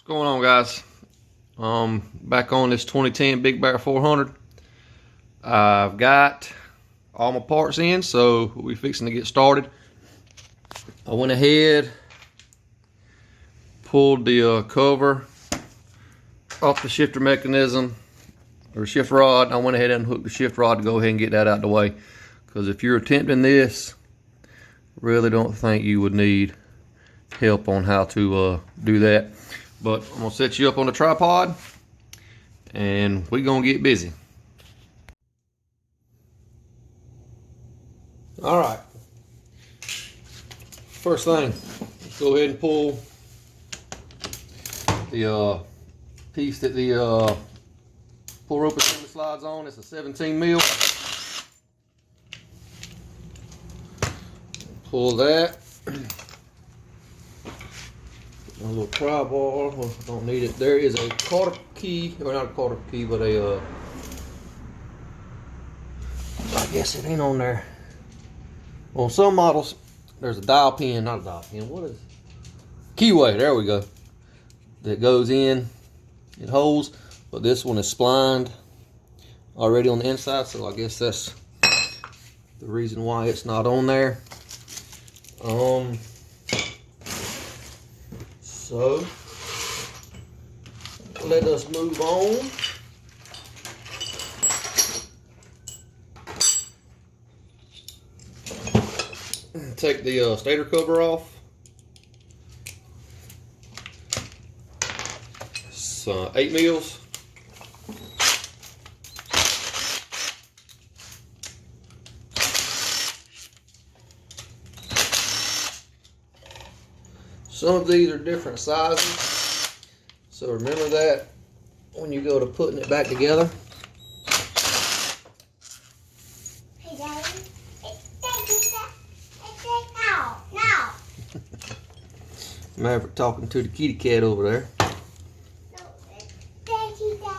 What's going on, guys? Back on this 2010 Big Bear 400. I've got all my parts in, so we're fixing to get started. I went ahead, pulled the cover off the shifter mechanism or shift rod. I went ahead and hooked the shift rod to go ahead and get that out of the way, because if you're attempting this, really don't think you would need help on how to do that. But I'm gonna set you up on the tripod and we're gonna get busy. All right, first thing, let's go ahead and pull the piece that the pull rope assembly slides on. It's a 17 mil. Pull that. A little pry bar. Well, don't need it. There is a quarter key, or not a quarter key, but a I guess it ain't on there. On some models, there's a dial pin, not a dial pin. What is it? Keyway? There we go. That goes in. It holds, but this one is splined already on the inside, so I guess that's the reason why it's not on there. So let us move on. Take the stator cover off. It's 8 mils. Some of these are different sizes, so remember that when you go to putting it back together. Hey, Daddy. Now. Maverick talking to the kitty cat over there. No, Daddy, Dad.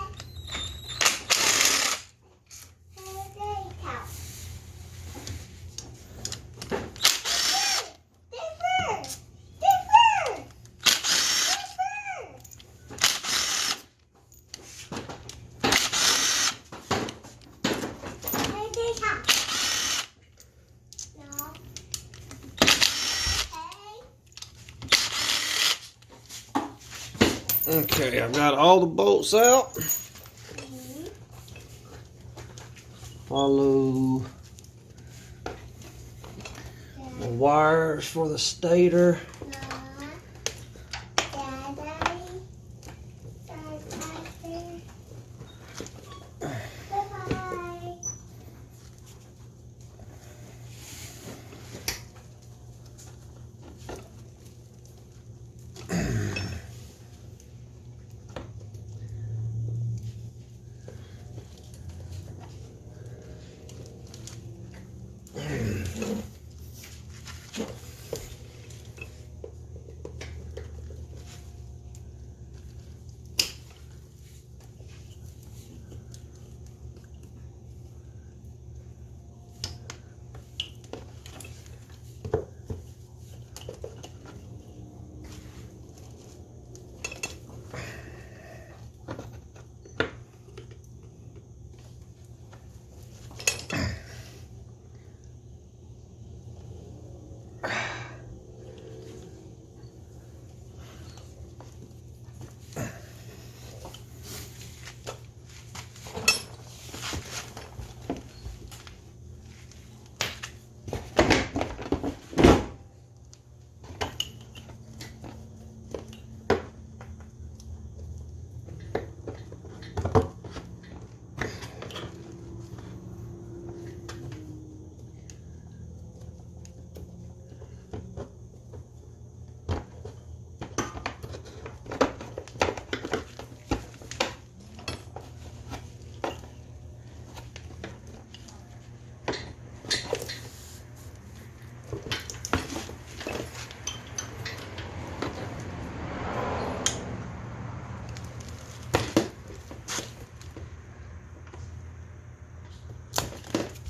Okay, I've got all the bolts out. Follow the wires for the stator.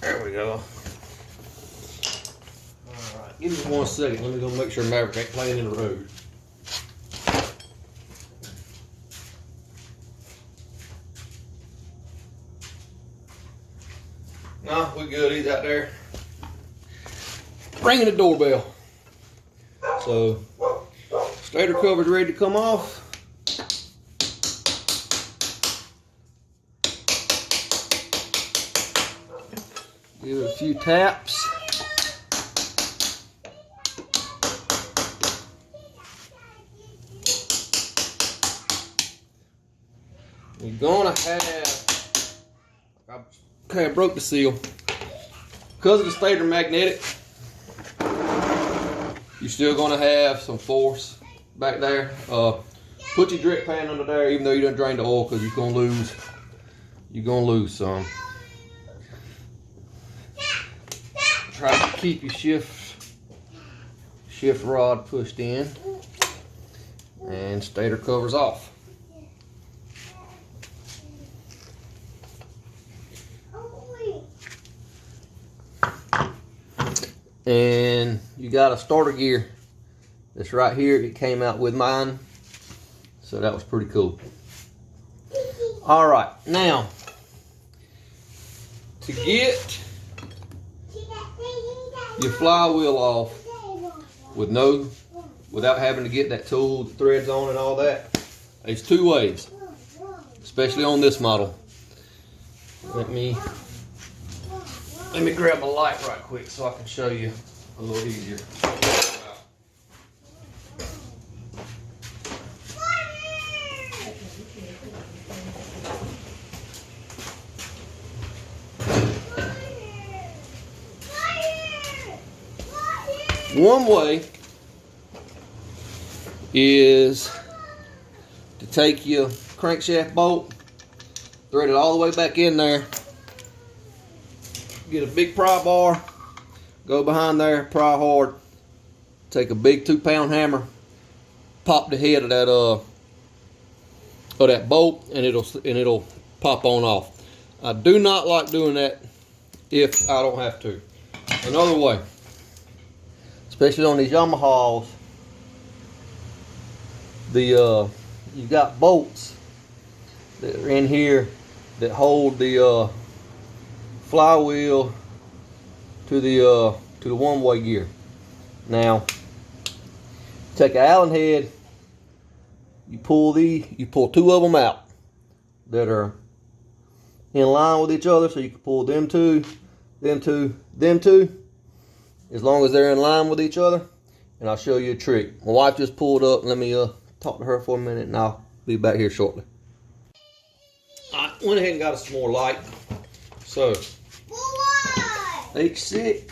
There we go. Alright, give me 1 second. Let me go make sure Maverick ain't playing in the road. No, we're good. He's out there ringing the doorbell. So, stator cover's ready to come off. Give it a few taps. You're gonna have, okay, I broke the seal. Because of the stator magnetic, you're still gonna have some force back there. Put your drip pan under there, even though you done drained the oil, because you're gonna lose some. Try to keep your shift rod pushed in, and stator covers off. And you got a starter gear that's right here. It came out with mine, so that was pretty cool. All right, now to get your flywheel off without having to get that tool, the threads on and all that, there's two ways, especially on this model. Let me grab my light right quick so I can show you a little easier. One way is to take your crankshaft bolt, thread it all the way back in there, get a big pry bar, go behind there, pry hard, take a big 2-pound hammer, pop the head of that bolt, and it'll pop on off. I do not like doing that if I don't have to. Another way, especially on these Yamahas, you got bolts that are in here that hold the flywheel to the one-way gear. Now, take an Allen head, you pull two of them out that are in line with each other, so you can pull them two, them two, them two, as long as they're in line with each other. And I'll show you a trick. My wife just pulled up. Let me talk to her for a minute, and I'll be back here shortly. I went ahead and got us some more light. So, H6.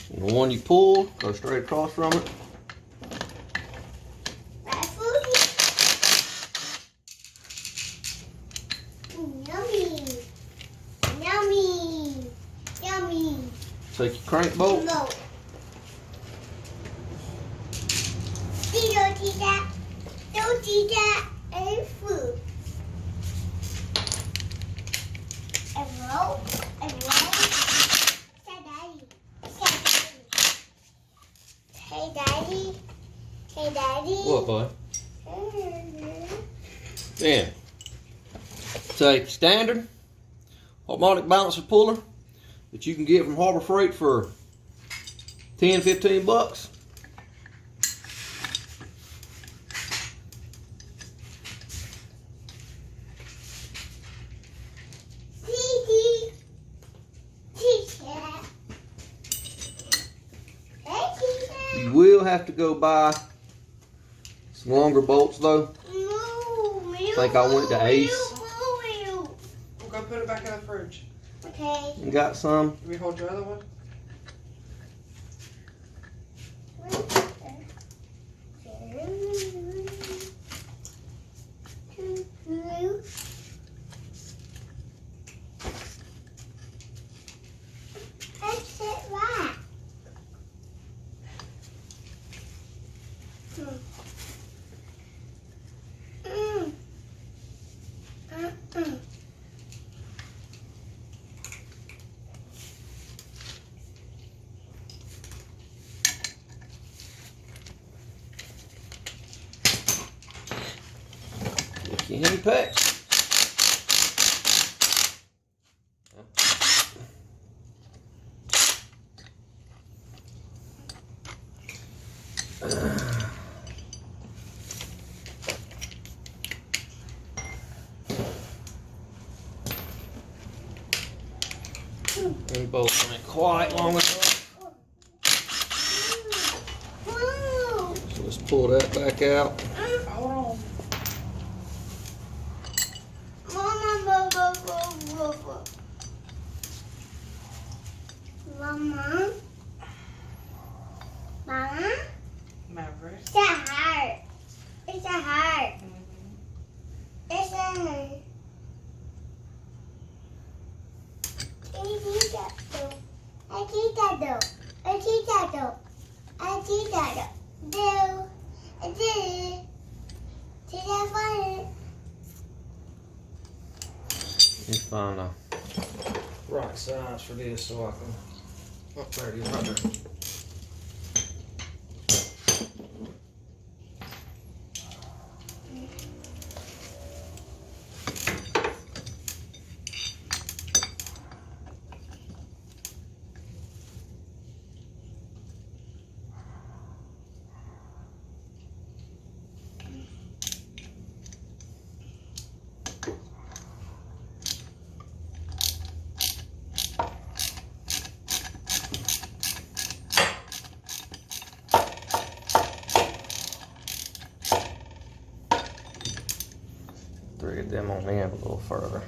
And the one you pull, go straight across from it. Take your crank bolt. Don't do that. And food. And roll. And roll. Say daddy. Hey daddy. Hey daddy. What, bud? Then take standard harmonic balancer puller that you can get from Harbor Freight for $10-15. You will have to go buy some longer bolts though. I think I went to Ace. We'll go put it back in the fridge. Okay. And got some. Can we hold your other one? That's it right. pack. And both ain't quite long enough. So let's pull that back out. Hold on. Mama. Mama. Maverick. It's a heart. It's a heart. It's a heart. Let's find a right size for this so I can. Oh, there it is right there. Thread them on the end a little further.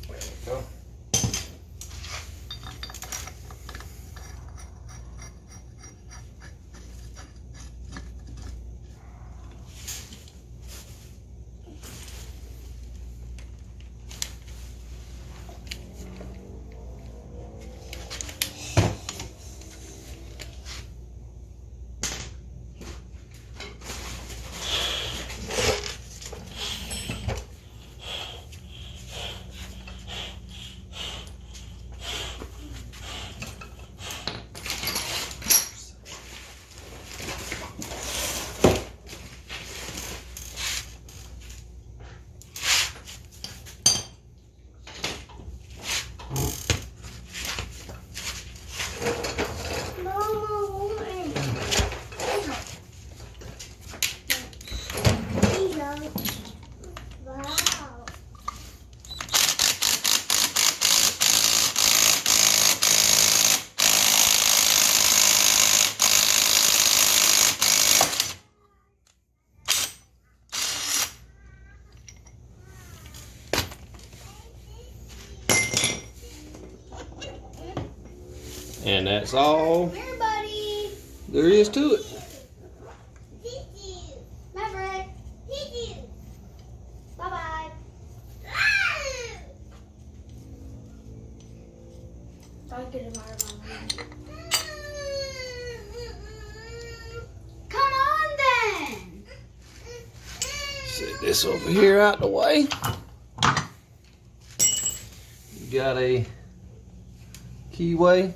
There we go. And that's all Here, buddy. there is to it. Maverick. Bye-bye. Don't get him out of my room. Come on, then. Set this over here out the way. You got a keyway.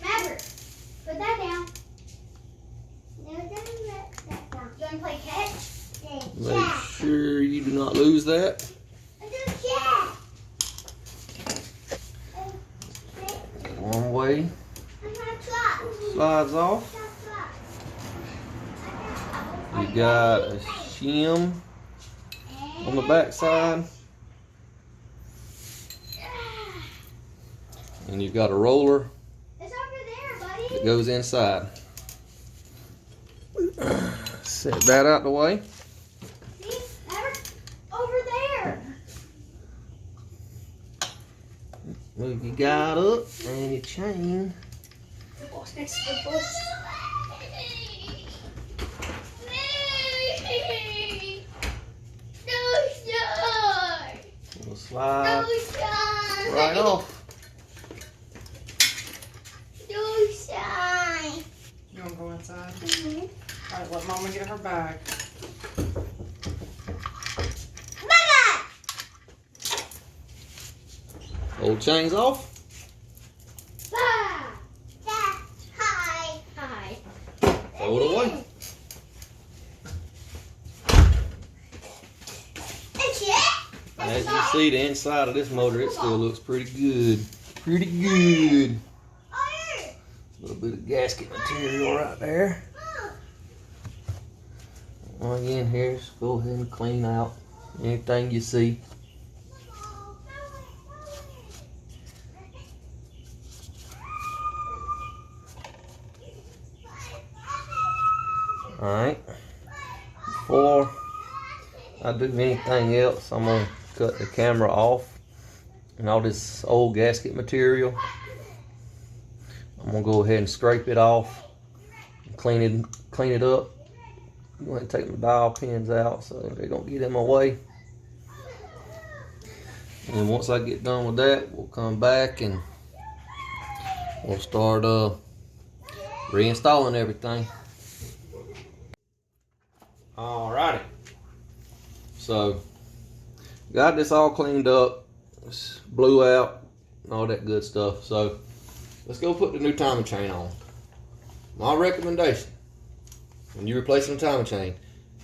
Maverick, put that down. No, don't let that down. You want to play catch? Make sure you do not lose that. One way slides off. You got a shim on the back side. And you've got a roller It's over there, buddy. that goes inside. Set that out the way. See? Maverick, over there. Move your guide up and your chain. Next to the bush. slide shine. right off. No shine. You wanna go inside? Mm-hmm. All right, let Mama get her bag. Mama! Old chain's off. Hi. Hi. Throw it away. That's it? As you see, the inside of this motor, it still looks pretty good. Pretty good. A little bit of gasket material right there. Well, again, here, just go ahead and clean out anything you see. Alright, before I do anything else, I'm going to cut the camera off and all this old gasket material. I'm going to go ahead and scrape it off and clean it up. I'm going to take my dial pins out so they don't get in my way. And once I get done with that, we'll come back and we'll start reinstalling everything. Alrighty, so got this all cleaned up, blew out, and all that good stuff. So let's go put the new timing chain on. My recommendation, when you're replacing a timing chain,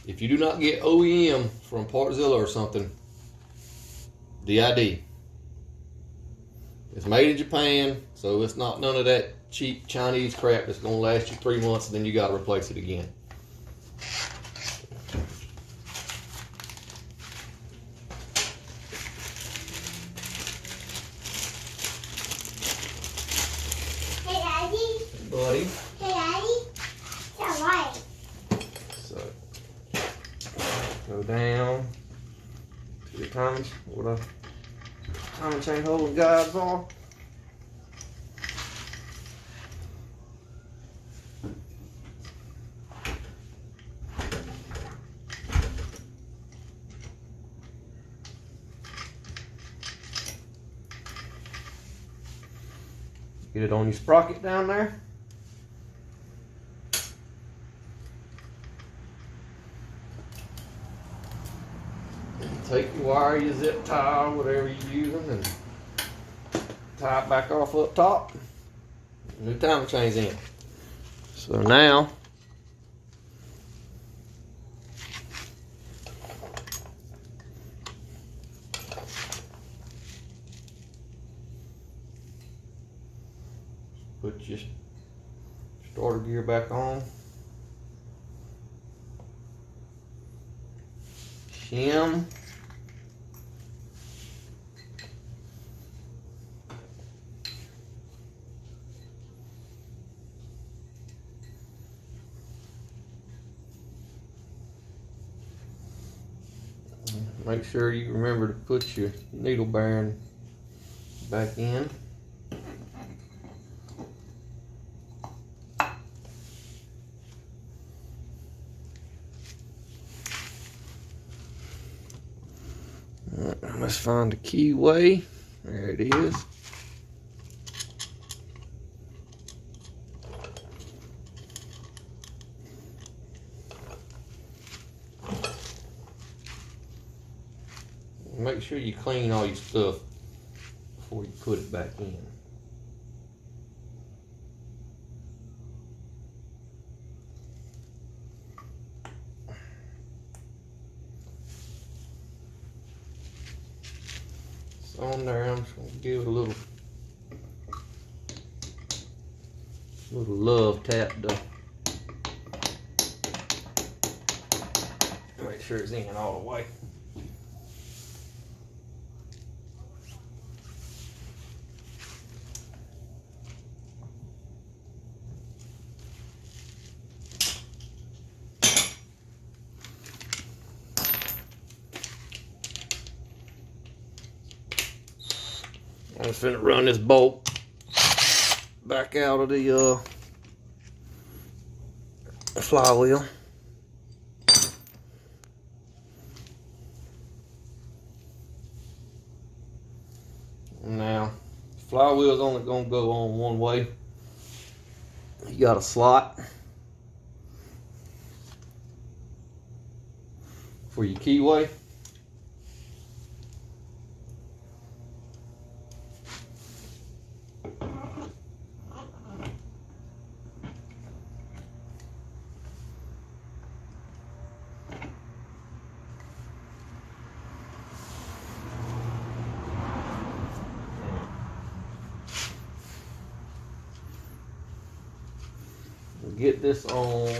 if you do not get OEM from Partzilla or something, DID. It's made in Japan, so it's not none of that cheap Chinese crap that's gonna last you 3 months and then you gotta replace it again. Buddy. Hey, Daddy. It's alright. So go down to the timing, where the timing chain holding guides are. Get it on your sprocket down there. Take your wire, your zip tie, whatever you're using, and tie it back off up top. New timing chain's in. So now, put your starter gear back on. Shim. Make sure you remember to put your needle bearing back in. Let's find the keyway. There it is. Make sure you clean all your stuff before you put it back in. It's on there. I'm just going to give it a little love tap to make sure it's in all the way. I'm just finna run this bolt back out of the flywheel. Now, flywheel's only gonna go on one way. You got a slot for your keyway. Get this on.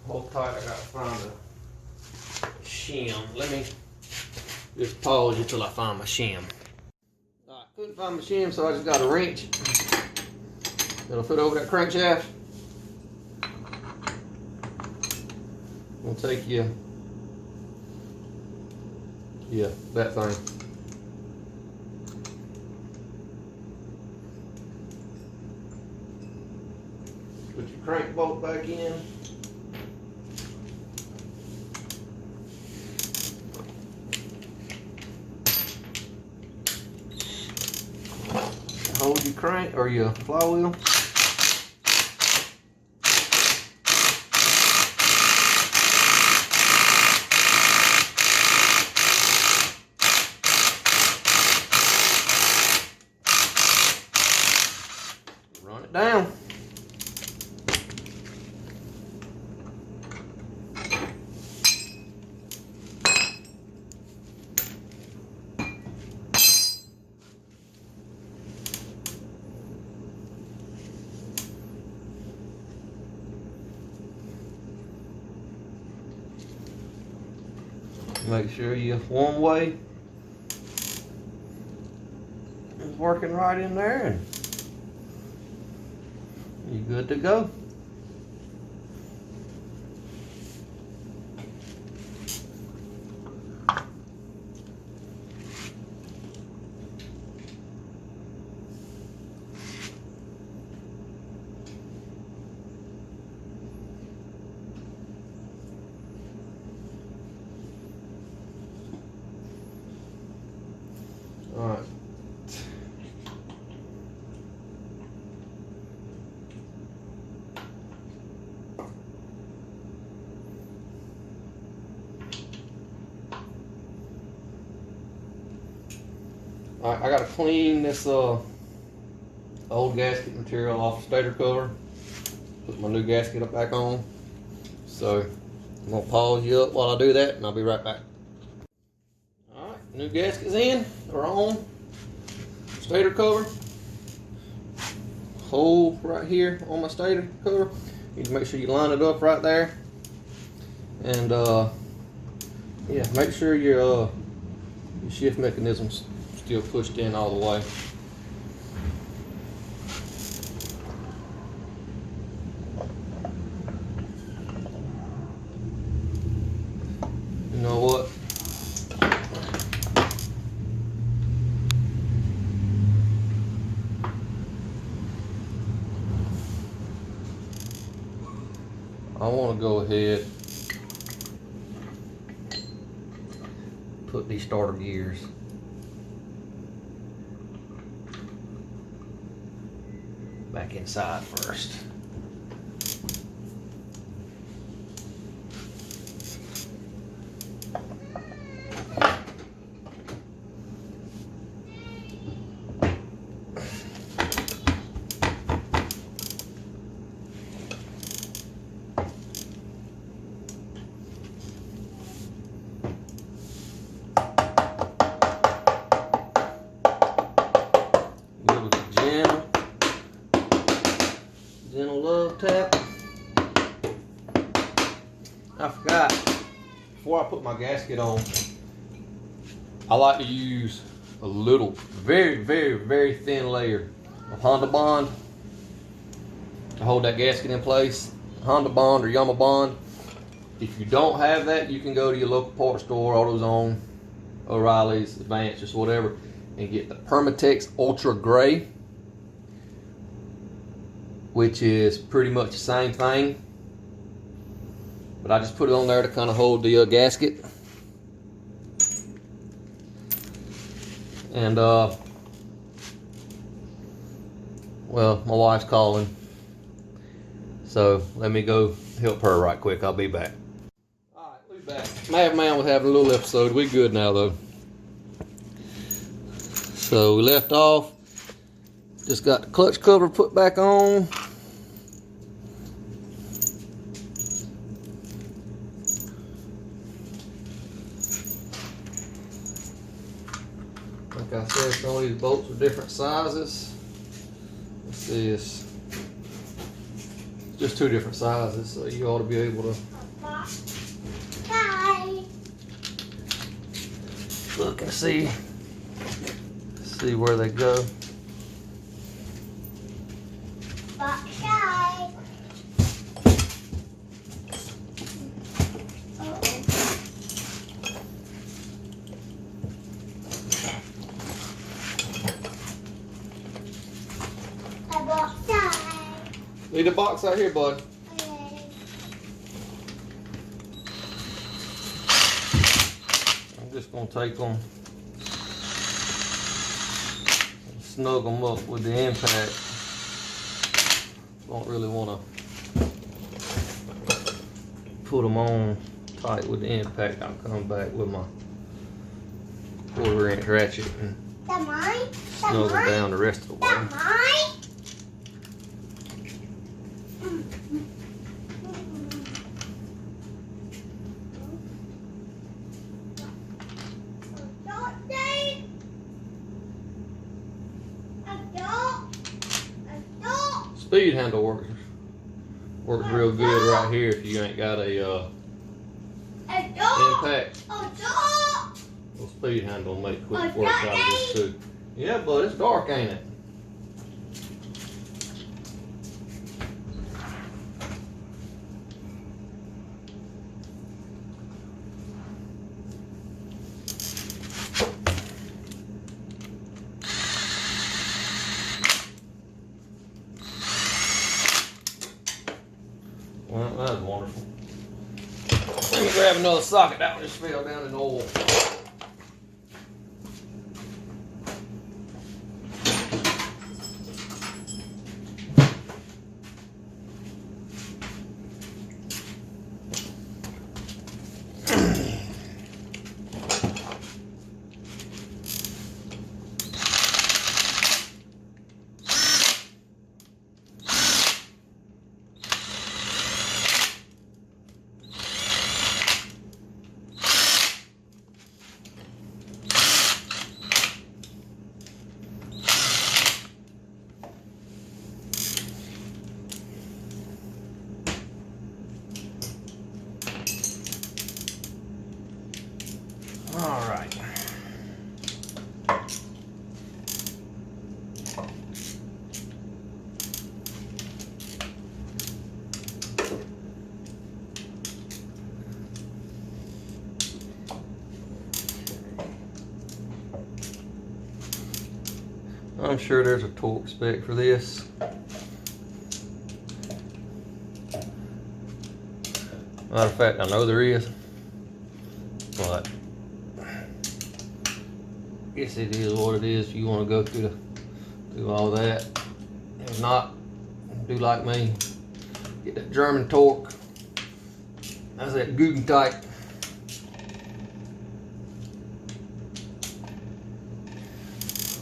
Hold tight, I gotta find a shim. Let me just pause you till I find my shim. I couldn't find my shim, so I just got a wrench. It'll fit over that crankshaft. We'll take you, yeah, that thing. Put your crank bolt back in. Hold your crank or your flywheel. Run it down. Make sure your one way is working right in there and you're good to go. All right. All right, I gotta clean this old gasket material off the stator cover. Put my new gasket up back on. So I'm gonna pause you up while I do that, and I'll be right back. All right, new gasket's in or on. Stator cover. Hole right here on my stator cover. You need to make sure you line it up right there. And yeah, make sure your shift mechanism's still pushed in all the way. You know what? I want to go ahead, put these starter gears back inside first. Gentle love tap. I forgot, before I put my gasket on, I like to use a little, very, very, very thin layer of Honda Bond to hold that gasket in place. Honda Bond or Yama Bond. If you don't have that, you can go to your local parts store, AutoZone, O'Reilly's, Advance, just whatever, and get the Permatex Ultra Gray, which is pretty much the same thing, but I just put it on there to kind of hold the gasket. And Well, my wife's calling. So let me go help her right quick. I'll be back. Alright, we back. Madman was having a little episode. We good now though. So we left off. Just got the clutch cover put back on. Like I said, some of these bolts are different sizes. What's this? Just two different sizes, so you ought to be able to Bye. look and see where they go. Box side. A box side. Leave the box out here, bud. Okay. I'm just gonna take them, snug them up with the impact. Don't really want to put them on tight with the impact. I'll come back with my 1/4" ratchet and That mine? snug them down the rest of the way. That mine? Don't say. Speed handle works real good right here if you ain't got a impact. Well, speed handle will make quick work out of this too. Yeah, but it's dark, ain't it? Well, that was wonderful. Let me grab another socket. That one just fell down in the oil. All right. I'm sure there's a torque spec for this. Matter of fact, I know there is, but I guess it is what it is. If you want to go through all that, if not, do like me. Get that German torque. That's that Guggentype.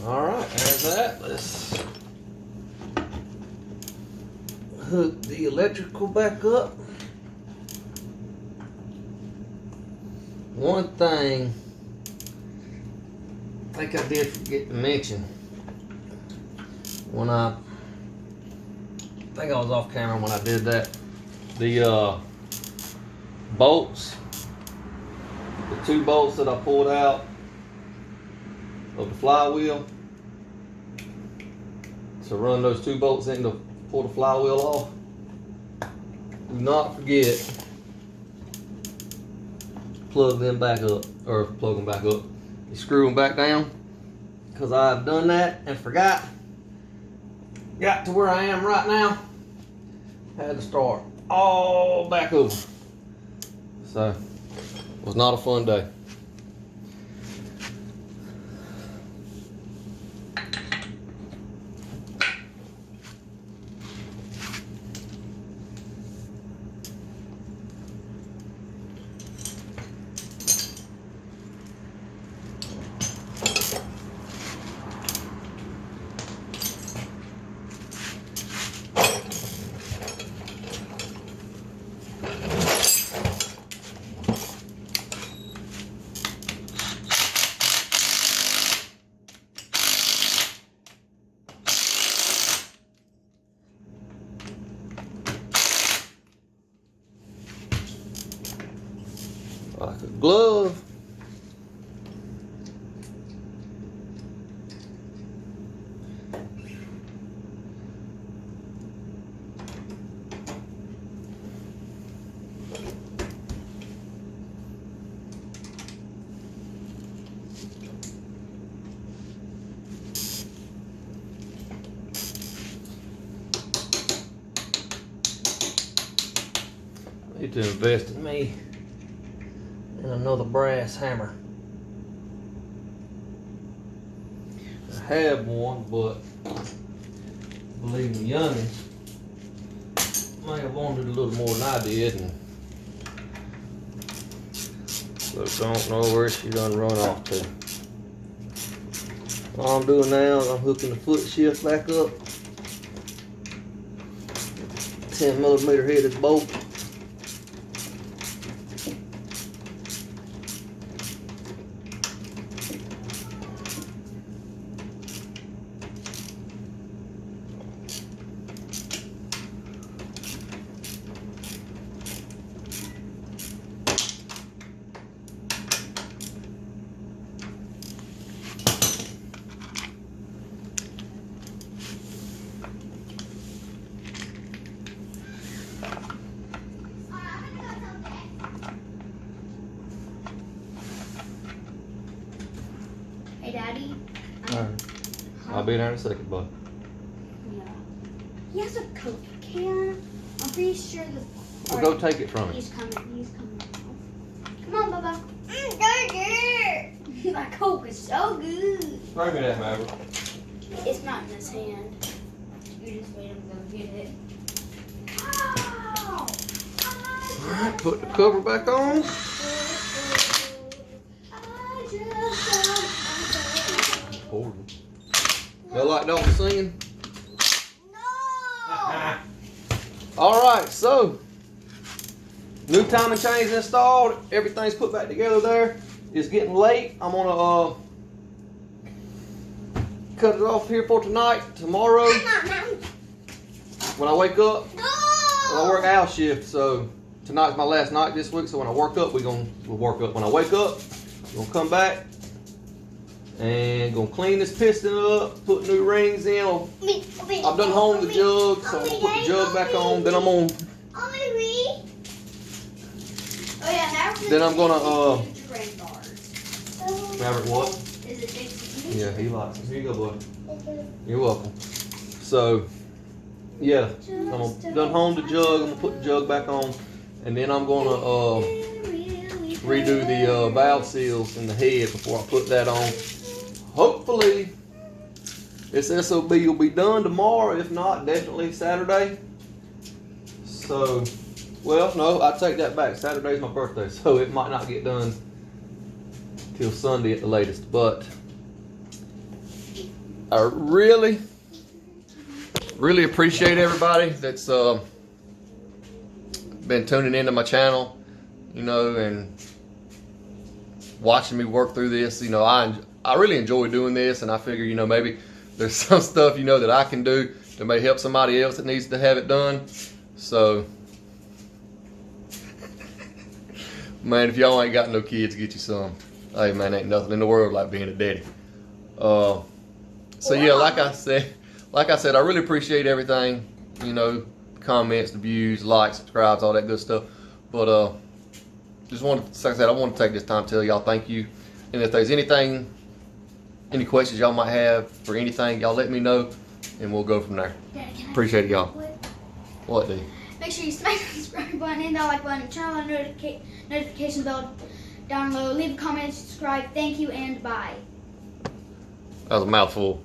All right, there's that. Let's hook the electrical back up. One thing I think I did forget to mention when I think I was off camera when I did that. The bolts, the 2 bolts that I pulled out of the flywheel, to run those 2 bolts in to pull the flywheel off. Do not forget, plug them back up, or plug them back up. You screw them back down, because I've done that and forgot. Got to where I am right now, had to start all back over. So, it was not a fun day. Like a glove. Need to invest in me and another brass hammer. I have one, but believe me, youngins may have wanted a little more than I did, and but don't know where she done run off to. All I'm doing now is I'm hooking the foot shift back up. 10mm headed bolt. Hey, Daddy. Alright. I'll be there in a second, bud. Yeah. He has a Coke can. I'm pretty sure the. Well, go take it from him. He's coming. He's coming. Come on, Bubba. That Coke is so good. Bring me that, Maverick. It's not in his hand. You just wait him to go get it. Ow! Alright, put the cover back on. Horrible. Y'all like Dalton singing? No! Alright, so new timing chain's installed. Everything's put back together there. It's getting late. I'm gonna cut it off here for tonight. Tomorrow, when I wake up, I work hour shift, so tonight's my last night this week. So when I work up, we'll work up. When I wake up, we're gonna come back and gonna clean this piston up, put new rings in. I've done home the jug, so I'm gonna put the jug back on. Then I'm gonna. Then I'm gonna Maverick what? Yeah, he likes them. Here you go, bud. You're welcome. So, yeah, I'm gonna done home the jug. I'm gonna put the jug back on, and then I'm gonna redo the valve seals in the head before I put that on. Hopefully, this SOB will be done tomorrow. If not, definitely Saturday. So, well, no, I take that back. Saturday's my birthday, so it might not get done till Sunday at the latest. But I really appreciate everybody that's been tuning into my channel, you know, and watching me work through this. You know, I really enjoy doing this, and I figure, you know, maybe there's some stuff, you know, that I can do that may help somebody else that needs to have it done. So, man, if y'all ain't got no kids, get you some. Hey, man, ain't nothing in the world like being a daddy. So yeah, like I said, I really appreciate everything, you know, comments, the views, likes, subscribes, all that good stuff. But just wanted, like I said, I want to take this time to tell y'all thank you. And if there's anything, any questions y'all might have for anything, y'all let me know, and we'll go from there. Appreciate it, y'all. What, D? Make sure you smash the subscribe button and the like button, turn on the notification bell down low, leave a comment, subscribe. Thank you and bye. That was a mouthful.